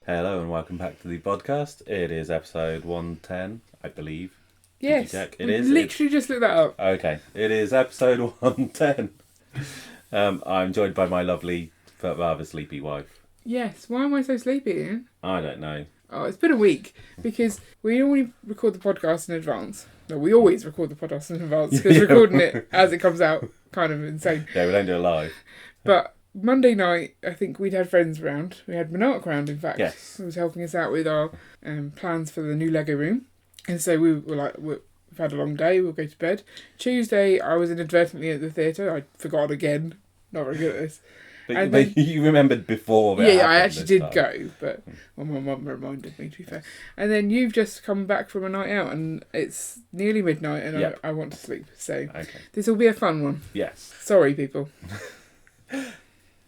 Hello and welcome back to the Bodcast. It is episode 110, I believe. Yes. Did you check? It We is. literally just looked that up. Okay, it is episode 110. I'm joined by my lovely but rather sleepy wife. Yes. Why am I so sleepy, Ian? I don't know. Oh, it's been a week because we normally record the podcast in advance. No, we always record the podcast in advance because recording it as it comes out kind of insane. Yeah, we don't do it live. But Monday night, I think we'd had friends round. We had Monarch round, in fact. Yes. Who was helping us out with our plans for the new Lego room. And so we were like, we've had a long day, we'll go to bed. Tuesday, I was inadvertently at the theatre. I forgot again. Not very good at this. But you remembered before that. Yeah, I actually did go, but my mum reminded me, to be fair. And then you've just come back from a night out, and it's nearly midnight, and Yep. I want to sleep. So Okay. this will be a fun one. Yes. Sorry, people.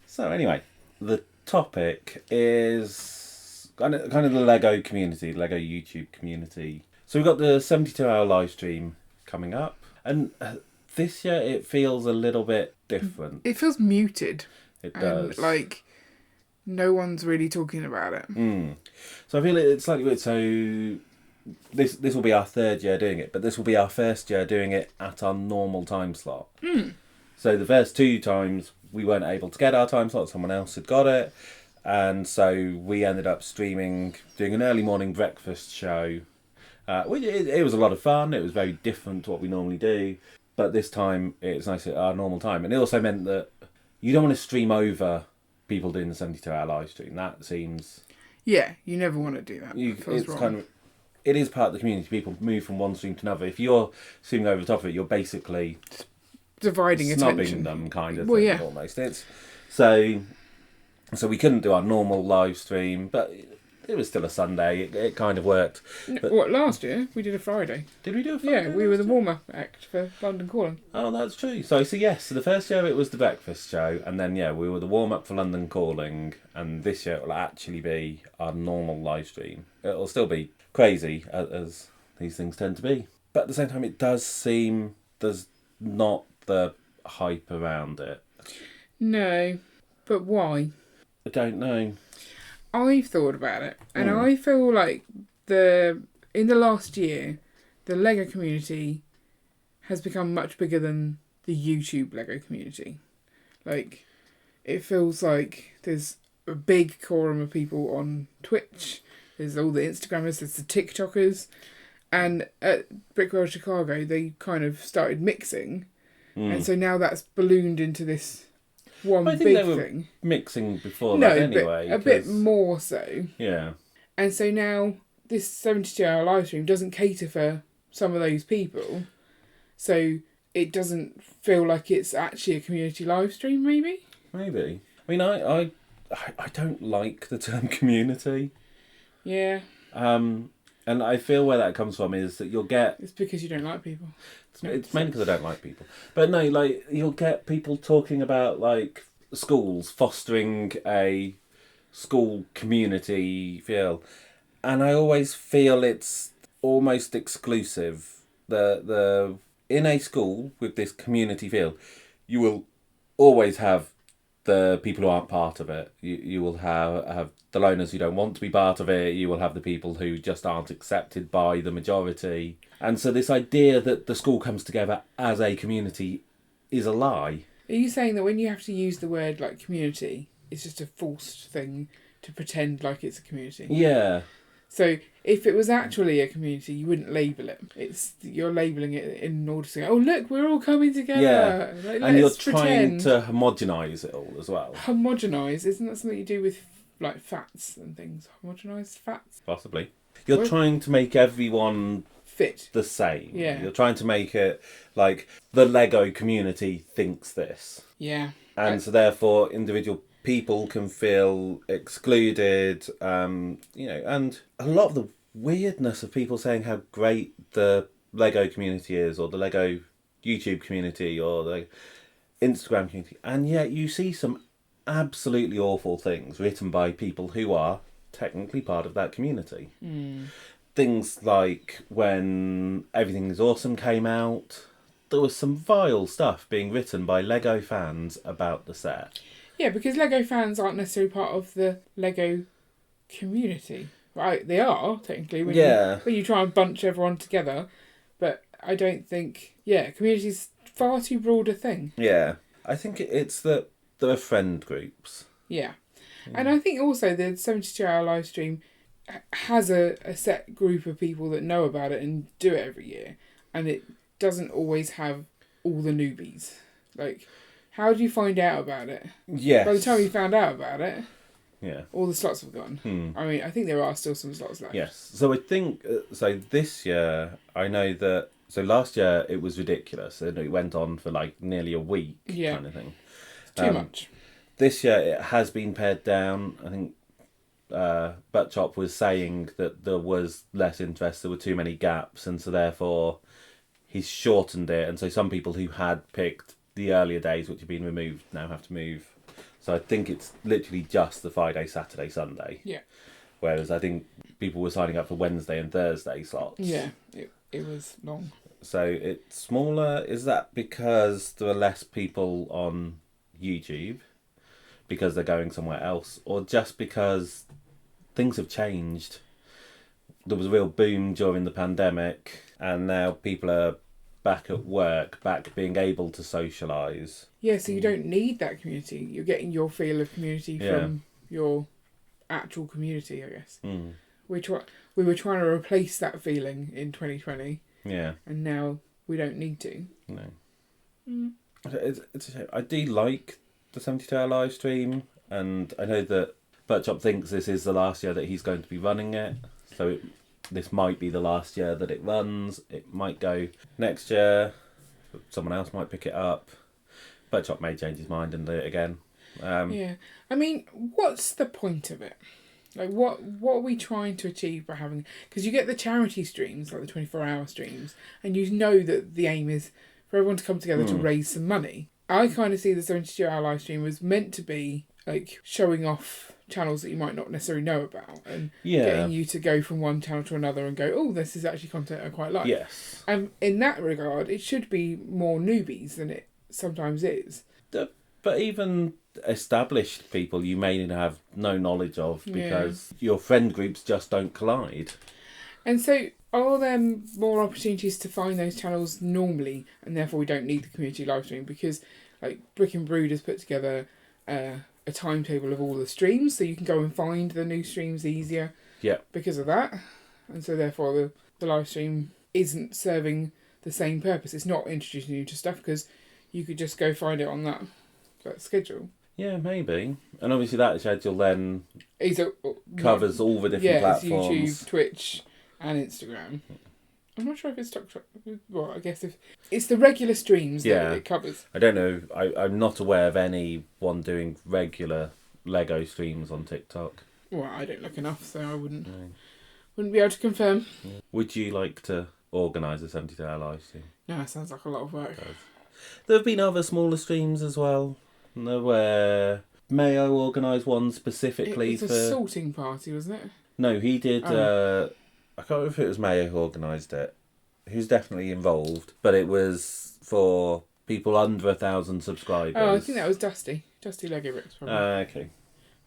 So anyway, the topic is kind of the Lego community, Lego YouTube community. So we've got the 72-hour live stream coming up, and this year it feels a little bit different. It feels muted. It And, does. like, no one's really talking about it. So I feel it's slightly weird. So this will be our third year doing it, but this will be our first year doing it at our normal time slot. So the first two times we weren't able to get our time slot, someone else had got it, and so we ended up streaming, doing an early morning breakfast show. It was a lot of fun. It was very different to what we normally do, but this time it's nice at our normal time, and it also meant that you don't want to stream over people doing the 72-hour live stream. That seems... Yeah, you never want to do that. It feels wrong. It is part of the community. People move from one stream to another. If you're streaming over the top of it, you're basically Dividing snubbing attention. them, kind of Well, thing, yeah. almost. So we couldn't do our normal live stream, but it was still a Sunday. It kind of worked. But What, last year? We did a Friday. did we do a Friday? Yeah, we were the last year? warm-up act for London Calling. Oh, that's true. So yes, so the first year it was the breakfast show, and then we were the warm up for London Calling, and this year it will actually be our normal live stream. It'll still be crazy as these things tend to be, but at the same time, it does seem there's not the hype around it. No, but why? I don't know. I've thought about it, and I feel like in the last year, the Lego community has become much bigger than the YouTube Lego community. Like, it feels like there's a big quorum of people on Twitch, there's all the Instagrammers, there's the TikTokers, and at Brickwell Chicago, they kind of started mixing, and so now that's ballooned into this one I think big they were thing. mixing before No, that anyway. but a bit 'cause- more so. Yeah. And so now this 72-hour live stream doesn't cater for some of those people. So it doesn't feel like it's actually a community live stream, maybe? Maybe. I mean, I don't like the term community. Yeah. And I feel where that comes from is that you'll get... It's because you don't like people. It's mainly because I don't like people. But no, like, you'll get people talking about, like, schools fostering a school community feel. And I always feel it's almost exclusive. In a school with this community feel, you will always have the people who aren't part of it. You will have the loners who don't want to be part of it. You will have the people who just aren't accepted by the majority. And so this idea that the school comes together as a community is a lie. Are you saying that when you have to use the word, like, community, it's just a forced thing to pretend like it's a community? Yeah. So if it was actually a community, you wouldn't label it. You're labelling it in order to say, oh, look, we're all coming together. Yeah. Like, And you're let's trying pretend. to homogenise it all as well. Homogenise? Isn't that something you do with, like, fats and things? Homogenised fats? Possibly. You're Well- trying to make everyone Fit. the same. Yeah. You're trying to make it like the Lego community thinks this. Yeah. And so therefore individual people can feel excluded, and a lot of the weirdness of people saying how great the Lego community is, or the Lego YouTube community, or the Instagram community, and yet you see some absolutely awful things written by people who are technically part of that community. Things like when Everything is Awesome came out, there was some vile stuff being written by Lego fans about the set. Yeah, because Lego fans aren't necessarily part of the Lego community. Right, they are, technically, when you try and bunch everyone together. But I don't think... Yeah, community's far too broad a thing. Yeah. I think it's that there are friend groups. Yeah. And I think also the 72-hour live stream has a set group of people that know about it and do it every year. And it doesn't always have all the newbies. Like, how do you find out about it? Yes. By the time you found out about it, yeah, all the slots have gone. I mean, I think there are still some slots left. Yes. So I think, so this year, I know that, so last year it was ridiculous. It went on for like nearly a week kind of thing. It's too much. This year it has been pared down. I think Butchop was saying that there was less interest, there were too many gaps, and so therefore he's shortened it. And so some people who had picked the earlier days, which have been removed, now have to move. So I think it's literally just the Friday, Saturday, Sunday. Yeah. Whereas I think people were signing up for Wednesday and Thursday slots. Yeah, it was long. So it's smaller. Is that because there are less people on YouTube? Because they're going somewhere else? Or just because things have changed? There was a real boom during the pandemic, and now people are back at work, back being able to socialise. Yeah, so you don't need that community. You're getting your feel of community from your actual community, I guess. We were trying to replace that feeling in 2020. Yeah. And now we don't need to. No. It's a shame. I do like the 72-hour live stream, and I know that Butchop thinks this is the last year that he's going to be running it, so this might be the last year that it runs. It might go next year. Someone else might pick it up. Butchop may change his mind and do it again. Yeah. I mean, what's the point of it? Like, what are we trying to achieve by having... Because you get the charity streams, like the 24-hour streams, and you know that the aim is for everyone to come together to raise some money. I kind of see the 72-hour live stream as meant to be, like, showing off channels that you might not necessarily know about, and getting you to go from one channel to another and go, oh, this is actually content I quite like. Yes. And in that regard, it should be more newbies than it sometimes is. But even established people you may have no knowledge of because your friend groups just don't collide. And so are there more opportunities to find those channels normally, and therefore we don't need the community live stream? Because like Brick and Brood has put together a timetable of all the streams, so you can go and find the new streams easier because of that. And so therefore the live stream isn't serving the same purpose. It's not introducing you to stuff because you could just go find it on that schedule. Yeah, maybe. And obviously that schedule then covers all the different platforms. It's YouTube, Twitch and Instagram. I'm not sure if it's TikTok. Well, I guess if it's the regular streams that it covers. I don't know. I'm not aware of anyone doing regular Lego streams on TikTok. Well, I don't look enough, so I wouldn't be able to confirm. Yeah. Would you like to organise a 72-hour live stream? No, it sounds like a lot of work. There have been other smaller streams as well. Where Mayo organised one specifically for... It was a sorting party, wasn't it? No, he did... I can't remember if it was Mayo who organised it. He was definitely involved. But it was for people under 1,000 subscribers. Oh, I think that was Dusty. Dusty Lego Bricks, probably. Okay.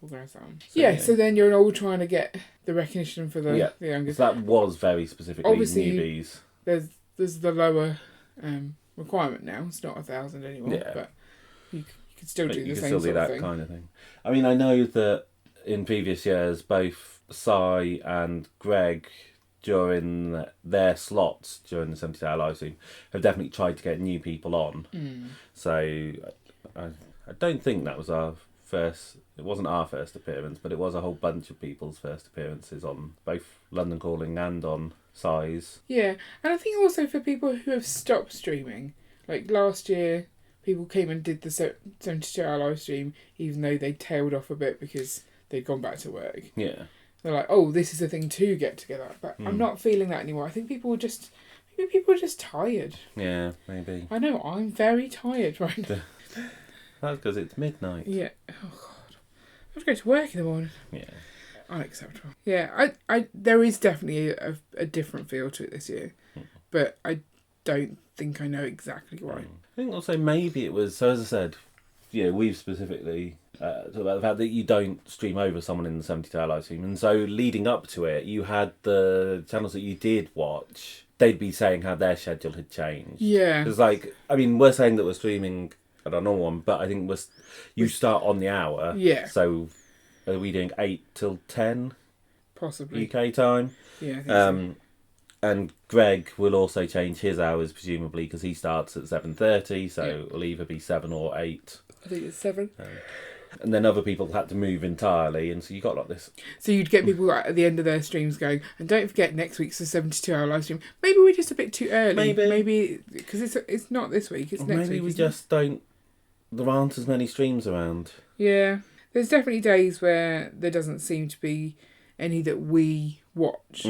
Organised that one. So then you're all trying to get the recognition for the youngest. So that was very specifically obviously, newbies. There's the lower requirement now. It's not 1,000 anymore. Yeah. But you could still do the same sort of thing. Kind of thing. I mean, I know that in previous years, both Si and Greg, during their slots during the 72-hour live stream, have definitely tried to get new people on. So I don't think that was our first... It wasn't our first appearance, but it was a whole bunch of people's first appearances on both London Calling and on Size. Yeah, and I think also for people who have stopped streaming, like last year... People came and did the 72-hour live stream, even though they tailed off a bit because they'd gone back to work. Yeah. They're like, oh, this is a thing to get together. But I'm not feeling that anymore. I think people are just tired. Yeah, maybe. I know, I'm very tired right now. That's because it's midnight. Yeah. Oh, God. I have to go to work in the morning. Yeah. Unacceptable. Yeah, I there is definitely a different feel to it this year. But I don't think I know exactly why. I think also maybe it was, so as I said, we've specifically talked about the fact that you don't stream over someone in the 72-hour live stream, and so leading up to it, you had the channels that you did watch. They'd be saying how their schedule had changed. Yeah. It's like, I mean, we're saying that we're streaming at our normal one, but I think you start on the hour. Yeah. So are we doing 8 till 10? Possibly. UK time? Yeah, I think so. And Greg will also change his hours, presumably, because he starts at 7:30, so it'll either be 7 or 8. I think it's 7. And then other people had to move entirely, and so you got like this. So you'd get people at the end of their streams going, and don't forget next week's the 72-hour live stream. Maybe we're just a bit too early. Maybe because it's not this week, it's next week. Maybe we just don't. There aren't as many streams around. Yeah, there's definitely days where there doesn't seem to be any that we watch.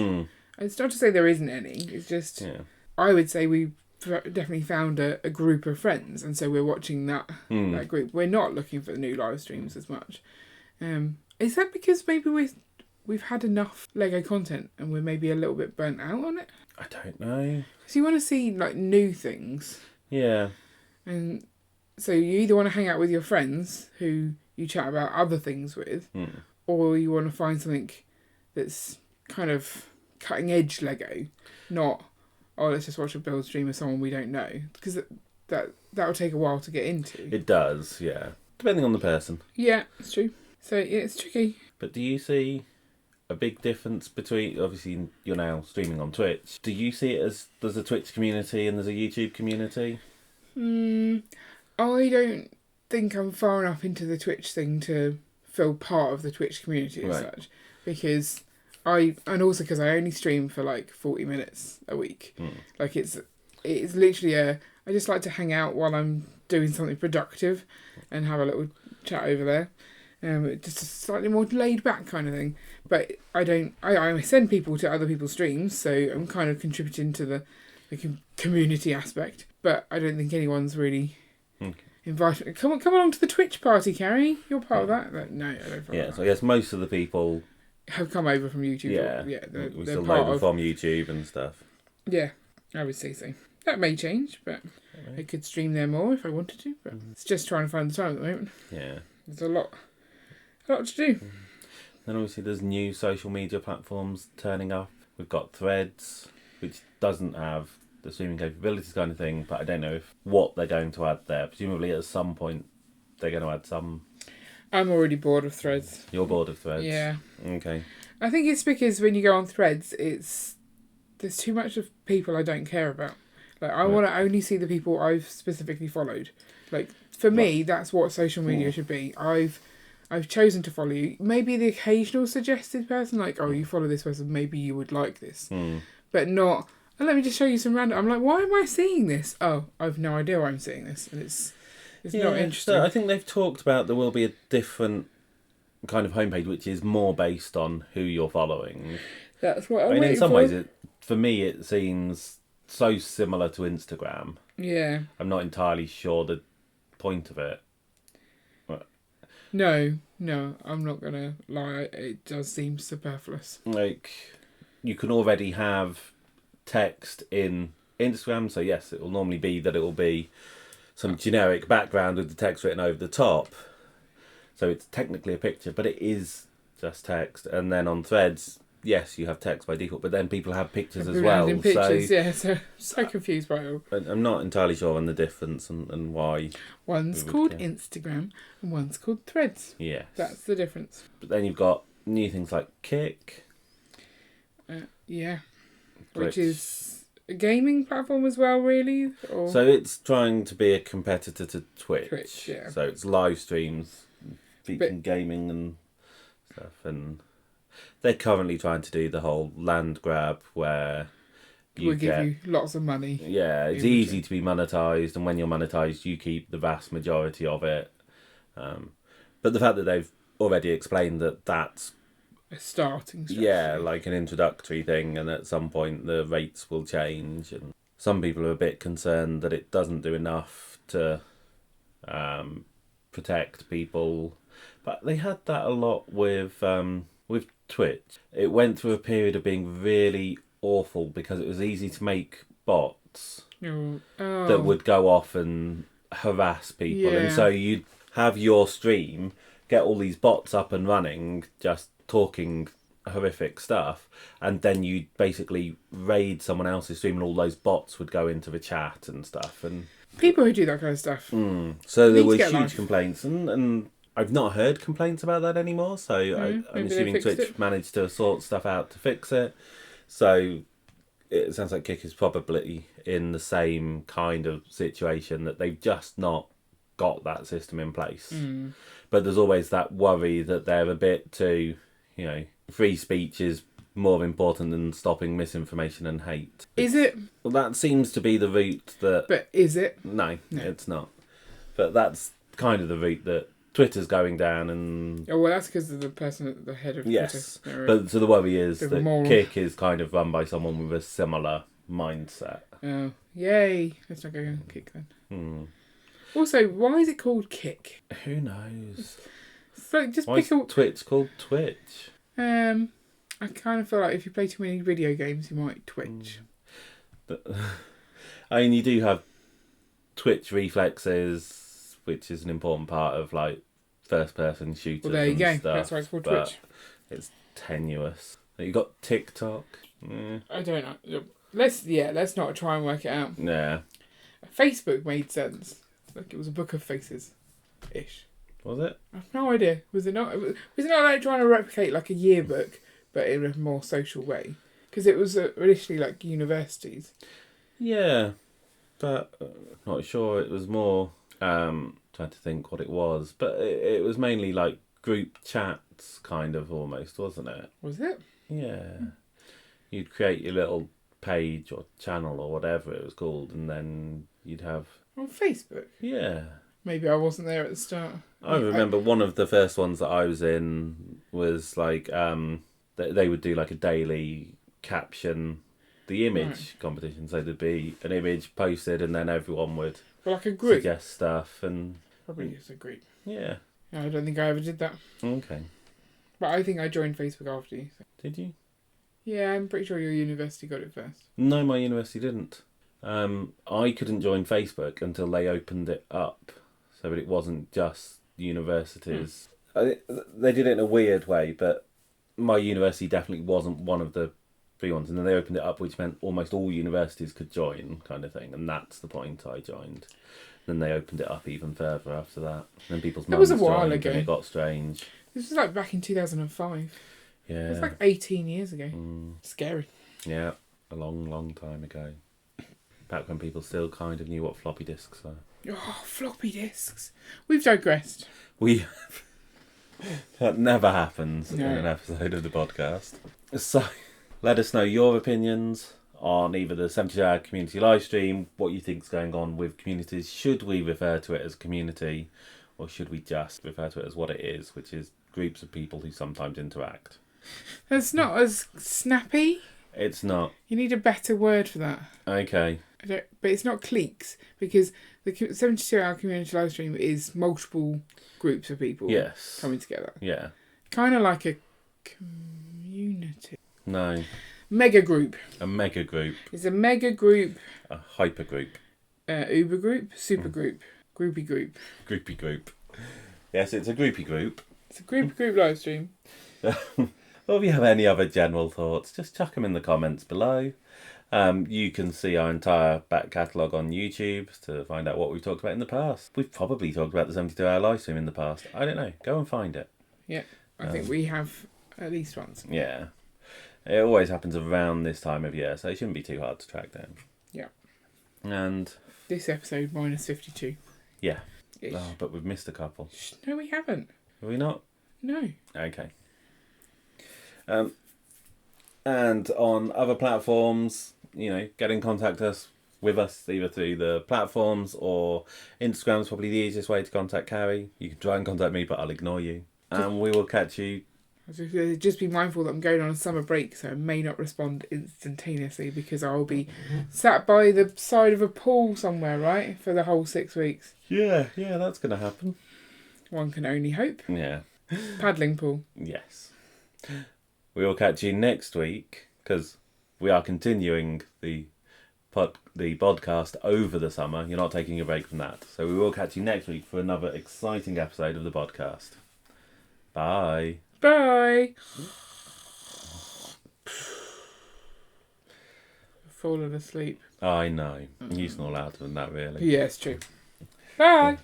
It's not to say there isn't any. It's just I would say we definitely found a group of friends, and so we're watching that group. We're not looking for the new live streams as much. Is that because maybe we've had enough Lego content and we're maybe a little bit burnt out on it? I don't know. So you want to see like new things. Yeah. And so you either want to hang out with your friends who you chat about other things with, or you want to find something that's kind of cutting edge Lego, not let's just watch a build stream of someone we don't know, because that'll take a while to get into. It does, yeah, depending on the person. Yeah, it's true. So yeah, it's tricky. But do you see a big difference between, obviously you're now streaming on Twitch, do you see it as there's a Twitch community and there's a YouTube community? I don't think I'm far enough into the Twitch thing to feel part of the Twitch community as such, because and also because I only stream for like 40 minutes a week. Like it's literally I just like to hang out while I'm doing something productive and have a little chat over there. Just a slightly more laid back kind of thing. But I send people to other people's streams, so I'm kind of contributing to the community aspect. But I don't think anyone's really invited me. Come along to the Twitch party, Carrie. You're part of that. No, I don't feel like so I guess most of the people have come over from YouTube. We still know them from YouTube and stuff. Yeah, I would say so. That may change, but I could stream there more if I wanted to. But it's just trying to find the time at the moment. Yeah, there's a lot to do. Then obviously there's new social media platforms turning up. We've got Threads, which doesn't have the streaming capabilities kind of thing, but I don't know what they're going to add there. Presumably at some point they're going to add some. I'm already bored of Threads. You're bored of Threads? Yeah. Okay. I think it's because when you go on Threads, there's too much of people I don't care about. Like, I want to only see the people I've specifically followed. Like, for me, that's what social media should be. I've chosen to follow you. Maybe the occasional suggested person, like, oh, you follow this person, maybe you would like this. But not, oh, let me just show you some random. I'm like, why am I seeing this? Oh, I've no idea why I'm seeing this. And it's not interesting. So I think they've talked about there will be a different kind of homepage which is more based on who you're following. That's what I'm waiting in some for. ways, for me, it seems so similar to Instagram. Yeah. I'm not entirely sure the point of it. No, I'm not going to lie. It does seem superfluous. Like, you can already have text in Instagram, so yes, it will normally be that it will be some generic background with the text written over the top. So it's technically a picture, but it is just text. And then on Threads, yes, you have text by default, but then people have pictures as well. Pictures, so confused by it all. I'm not entirely sure on the difference and why. One's called Instagram and one's called Threads. Yes. That's the difference. But then you've got new things like Kick. Which is a gaming platform as well, really. Or... So it's trying to be a competitor to Twitch. Yeah. So it's live streams featuring gaming and stuff, and they're currently trying to do the whole land grab where we'll give you lots of money. Yeah, it's easy to be monetized, and when you're monetized, you keep the vast majority of it. But the fact that they've already explained that that's a starting strategy. Yeah, like an introductory thing, and at some point the rates will change, and some people are a bit concerned that it doesn't do enough to protect people. But they had that a lot with Twitch. It went through a period of being really awful because it was easy to make bots that would go off and harass people, and so you'd have your stream, get all these bots up and running, just talking horrific stuff, and then you'd basically raid someone else's stream and all those bots would go into the chat and stuff. And People who do that kind of stuff. so there Need to were get huge live. complaints, and I've not heard complaints about that anymore, so I'm maybe they assuming fixed Twitch it. managed to sort stuff out to fix it. So it sounds like Kick is probably in the same kind of situation, that they've just not got that system in place. But there's always that worry that they're a bit too, free speech is more important than stopping misinformation and hate. Is it? Well, that seems to be the route that... But is it? No, it's not. But that's kind of the route that Twitter's going down, and... Oh, well, that's because of the person at the head of Yes, Twitter. but so the worry is Bit of that a moral. Kick is kind of run by someone with a similar mindset. Oh, yay. Let's not go and Kick then. Hmm. Also, why is it called Kick? Who knows? So just Why pick is Twitch called Twitch? I kind of feel like if you play too many video games, you might twitch. I mean, you do have Twitch reflexes, which is an important part of like first-person shooters. Well, there you and go. Stuff, That's why it's called but Twitch. It's tenuous. You got TikTok. I don't know. Let's not try and work it out. Yeah. Facebook made sense. Like it was a book of faces, ish. Was it? I have no idea. Was it not? Was it not like trying to replicate like a yearbook, but in a more social way? Because it was initially like universities. Yeah, but not sure. It was more trying to think what it was, but it was mainly like group chats, kind of almost, wasn't it? Was it? Yeah. You'd create your little page or channel or whatever it was called, and then you'd have... On Facebook? Yeah. Maybe I wasn't there at the start. I remember one of the first ones that I was in was like they would do like a daily caption the image competition. So there'd be an image posted and then everyone would Well, like a group. suggest stuff, and Probably just a group. yeah. No, I don't think I ever did that. Okay. But I think I joined Facebook after you. So. Did you? Yeah, I'm pretty sure your university got it first. No, my university didn't. I couldn't join Facebook until they opened it up, so that it wasn't just universities. They did it in a weird way, but my university definitely wasn't one of the free ones, and then they opened it up, which meant almost all universities could join, kind of thing, and that's the point I joined. Then they opened it up even further after that. And then people's mums was a while joined, ago. and it got strange. This was like back in 2005. Yeah. It was like 18 years ago. Scary. Yeah, a long, long time ago. Back when people still kind of knew what floppy disks are. Oh, floppy disks. We've digressed. That never happens in an episode of the podcast. So, let us know your opinions on either the 72-hour community live stream, what you think's going on with communities. Should we refer to it as community, or should we just refer to it as what it is, which is groups of people who sometimes interact? That's not as snappy. It's not. You need a better word for that. Okay. But it's not cliques, because the 72-hour community live stream is multiple groups of people coming together. Yeah. Kind of like a community. No. Mega group. A mega group. It's a mega group. A hyper group. Uber group. Super group. Groupie group. Groupie group. Yes, it's a groupie group. It's a group live stream. Or if you have any other general thoughts, just chuck them in the comments below. You can see our entire back catalogue on YouTube to find out what we've talked about in the past. We've probably talked about the 72-hour live stream in the past. I don't know. Go and find it. Yeah, I think we have at least once. Yeah. It always happens around this time of year, so it shouldn't be too hard to track down. Yeah. And... this episode, minus 52. Yeah. Ish. Oh, but we've missed a couple. No, we haven't. Have we not? No. Okay. And on other platforms, get in contact with us either through the platforms, or Instagram's probably the easiest way to contact Carrie. You can try and contact me, but I'll ignore you. And we will catch you. Just be mindful that I'm going on a summer break, so I may not respond instantaneously, because I'll be sat by the side of a pool somewhere, right, for the whole 6 weeks. Yeah, that's going to happen. One can only hope. Yeah. Paddling pool. Yes. We will catch you next week, because we are continuing the the podcast over the summer. You're not taking a break from that. So we will catch you next week for another exciting episode of the Bodcast. Bye. Bye. Fallen asleep. I know. You snore louder than that, really. Yeah, it's true. Bye.